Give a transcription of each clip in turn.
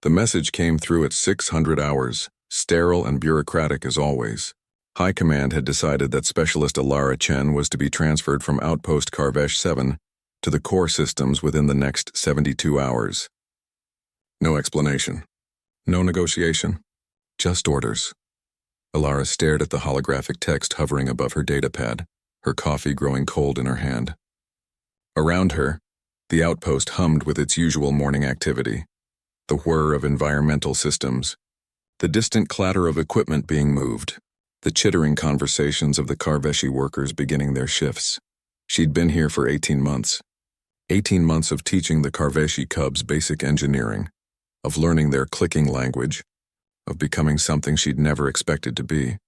The message came through at 600 hours, sterile and bureaucratic as always. High Command had decided that Specialist Alara Chen was to be transferred from Outpost Carvvesi 7 to the core systems within the next 72 hours. No explanation. No negotiation. Just orders. Alara stared at the holographic text hovering above her datapad, her coffee growing cold in her hand. Around her, the outpost hummed with its usual morning activity. The whir of environmental systems, the distant clatter of equipment being moved, the chittering conversations of the Carvvesi workers beginning their shifts. She'd been here for 18 months. 18 months of teaching the Carvvesi cubs basic engineering, of learning their clicking language, of becoming something she'd never expected to be,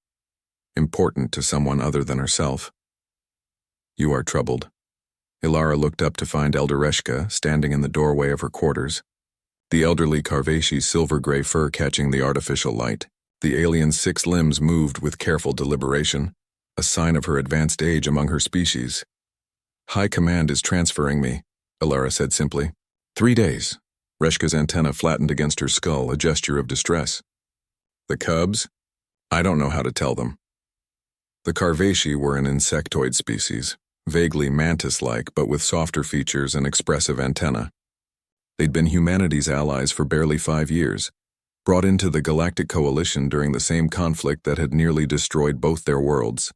important to someone other than herself. You are troubled. Ilara looked up to find Elder Reshka standing in the doorway of her quarters, the elderly Carvvesi's silver-gray fur catching the artificial light. The alien's 6 limbs moved with careful deliberation, a sign of her advanced age among her species. High Command is transferring me, Ilara said simply. 3 days. Reshka's antenna flattened against her skull, a gesture of distress. The cubs? I don't know how to tell them. The Carvvesi were an insectoid species, vaguely mantis-like but with softer features and expressive antennae. They'd been humanity's allies for barely 5 years, brought into the Galactic Coalition during the same conflict that had nearly destroyed both their worlds.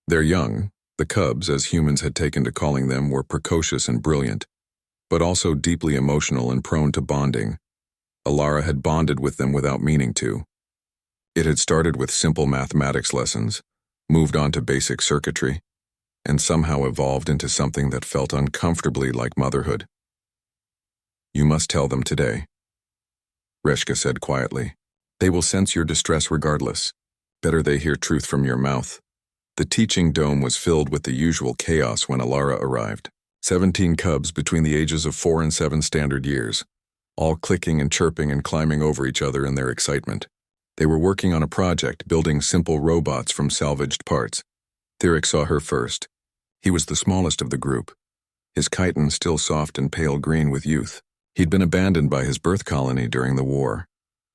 Their young, the cubs as humans had taken to calling them, were precocious and brilliant, but also deeply emotional and prone to bonding. Alara had bonded with them without meaning to. It had started with simple mathematics lessons, moved on to basic circuitry, and somehow evolved into something that felt uncomfortably like motherhood. You must tell them today, Reshka said quietly. They will sense your distress regardless. Better they hear truth from your mouth. The teaching dome was filled with the usual chaos when Alara arrived. 17 cubs between the ages of 4 and 7 standard years, all clicking and chirping and climbing over each other in their excitement. They were working on a project, building simple robots from salvaged parts. Theric saw her first. He was the smallest of the group, his chitin still soft and pale green with youth. He'd been abandoned by his birth colony during the war,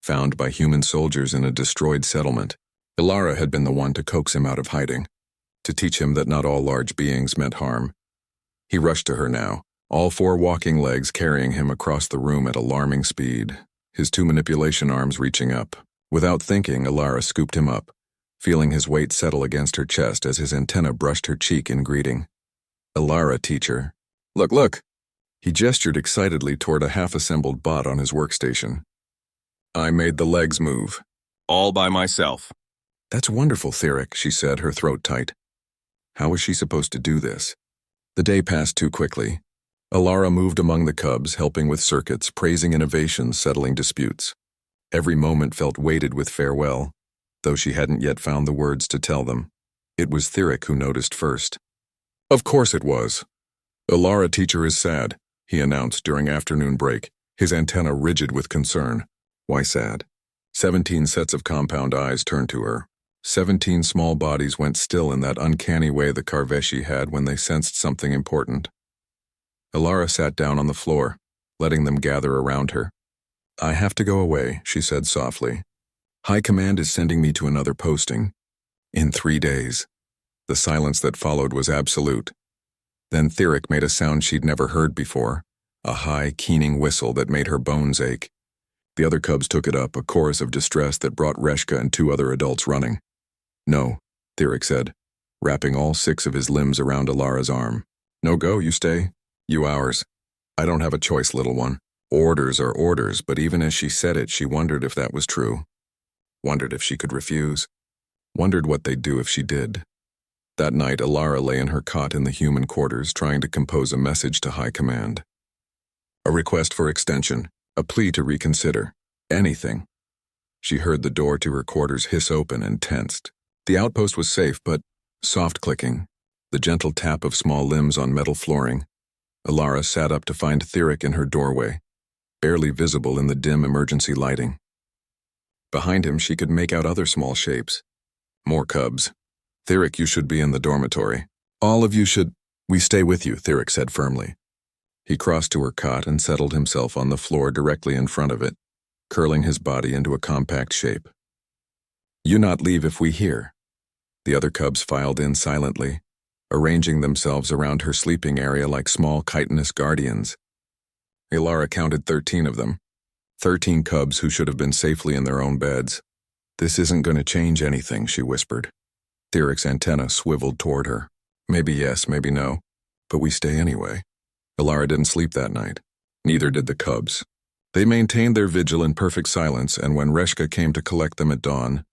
found by human soldiers in a destroyed settlement. Ilara had been the one to coax him out of hiding, to teach him that not all large beings meant harm. He rushed to her now, all 4 walking legs carrying him across the room at alarming speed, his 2 manipulation arms reaching up. Without thinking, Ilara scooped him up, feeling his weight settle against her chest as his antenna brushed her cheek in greeting. Ilara, teacher. Look, look! He gestured excitedly toward a half-assembled bot on his workstation. I made the legs move. All by myself. That's wonderful, Theric, she said, her throat tight. How was she supposed to do this? The day passed too quickly. Ilara moved among the cubs, helping with circuits, praising innovations, settling disputes. Every moment felt weighted with farewell, though she hadn't yet found the words to tell them. It was Theric who noticed first. Of course it was. Ilara, teacher, is sad, he announced during afternoon break, his antenna rigid with concern. Why sad? 17 sets of compound eyes turned to her. 17 small bodies went still in that uncanny way the Carvvesi had when they sensed something important. Ilara sat down on the floor, letting them gather around her. I have to go away, she said softly. High Command is sending me to another posting. In 3 days. The silence that followed was absolute. Then Theric made a sound she'd never heard before, a high, keening whistle that made her bones ache. The other cubs took it up, a chorus of distress that brought Reshka and 2 other adults running. No, Theric said, wrapping all 6 of his limbs around Alara's arm. No go, you stay. You ours. I don't have a choice, little one. Orders are orders, but even as she said it, she wondered if that was true. Wondered if she could refuse. Wondered what they'd do if she did. That night, Ilara lay in her cot in the human quarters trying to compose a message to High Command. A request for extension, a plea to reconsider, anything. She heard the door to her quarters hiss open and tensed. The outpost was safe, but soft clicking, the gentle tap of small limbs on metal flooring. Ilara sat up to find Theric in her doorway, barely visible in the dim emergency lighting. Behind him, she could make out other small shapes. More cubs. Theric, you should be in the dormitory. All of you should. We stay with you, Theric said firmly. He crossed to her cot and settled himself on the floor directly in front of it, curling his body into a compact shape. "You not leave if we hear." The other cubs filed in silently, arranging themselves around her sleeping area like small chitinous guardians. Ilara counted 13 of them, 13 cubs who should have been safely in their own beds. "This isn't going to change anything," she whispered. Thyric's antenna swiveled toward her. "Maybe yes, maybe no, but we stay anyway." Ilara didn't sleep that night. Neither did the cubs. They maintained their vigil in perfect silence, and when Reshka came to collect them at dawn,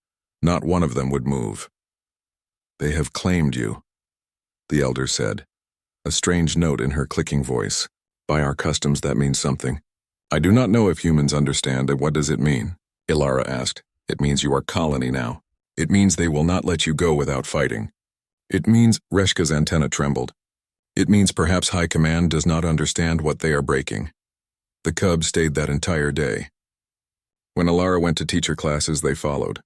not one of them would move. "They have claimed you," the elder said, a strange note in her clicking voice. "By our customs, that means something." "I do not know if humans understand, and what does it mean?" Ilara asked. "It means you are colony now. It means they will not let you go without fighting. It means," Reshka's antenna trembled. "It means perhaps High Command does not understand what they are breaking." The cubs stayed that entire day. When Ilara went to teacher classes, they followed.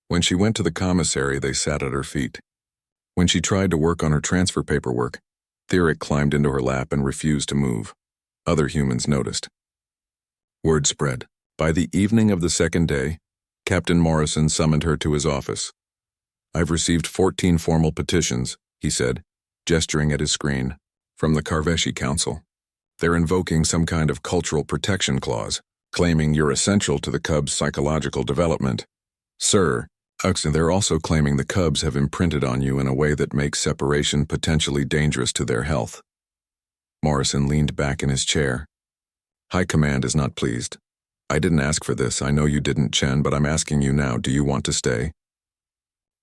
When she went to the commissary, they sat at her feet. When she tried to work on her transfer paperwork, Thyric climbed into her lap and refused to move. Other humans noticed. Word spread. By the evening of the second day, Captain Morrison summoned her to his office. "I've received 14 formal petitions," he said, gesturing at his screen, "from the Carvvesi Council. They're invoking some kind of cultural protection clause, claiming you're essential to the cubs' psychological development. Sir, and they're also claiming the cubs have imprinted on you in a way that makes separation potentially dangerous to their health." Morrison leaned back in his chair. "High Command is not pleased. I didn't ask for this, I know you didn't, Chen, but I'm asking you now, do you want to stay?"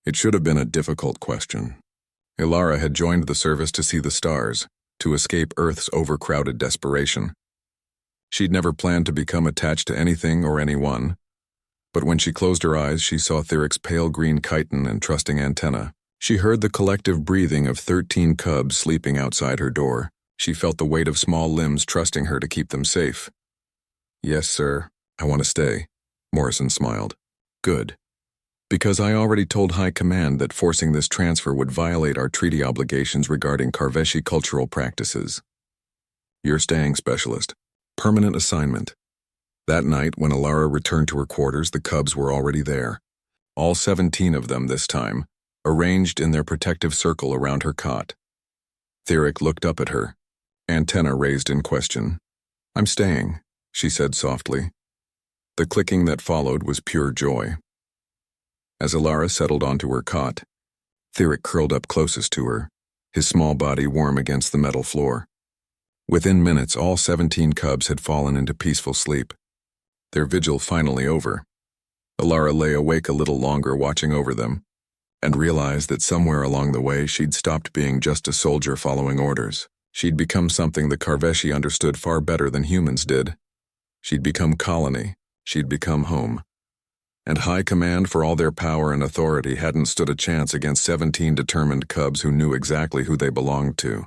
It should have been a difficult question. Ilara had joined the service to see the stars, to escape Earth's overcrowded desperation. She'd never planned to become attached to anything or anyone, but when she closed her eyes, she saw Thyric's pale green chitin and trusting antenna. She heard the collective breathing of 13 cubs sleeping outside her door. She felt the weight of small limbs trusting her to keep them safe. "Yes, sir, I want to stay," Morrison smiled. "Good. Because I already told High Command that forcing this transfer would violate our treaty obligations regarding Carvvesi cultural practices. You're staying, Specialist. Permanent assignment." That night, when Ilara returned to her quarters, the cubs were already there. All 17 of them this time, arranged in their protective circle around her cot. Thyric looked up at her, antenna raised in question. "I'm staying," she said softly. The clicking that followed was pure joy. As Ilara settled onto her cot, Thyric curled up closest to her, his small body warm against the metal floor. Within minutes, all 17 cubs had fallen into peaceful sleep, their vigil finally over. Ilara lay awake a little longer watching over them, and realized that somewhere along the way she'd stopped being just a soldier following orders. She'd become something the Carvvesi understood far better than humans did. She'd become colony, she'd become home. And High Command, for all their power and authority, hadn't stood a chance against 17 determined cubs who knew exactly who they belonged to.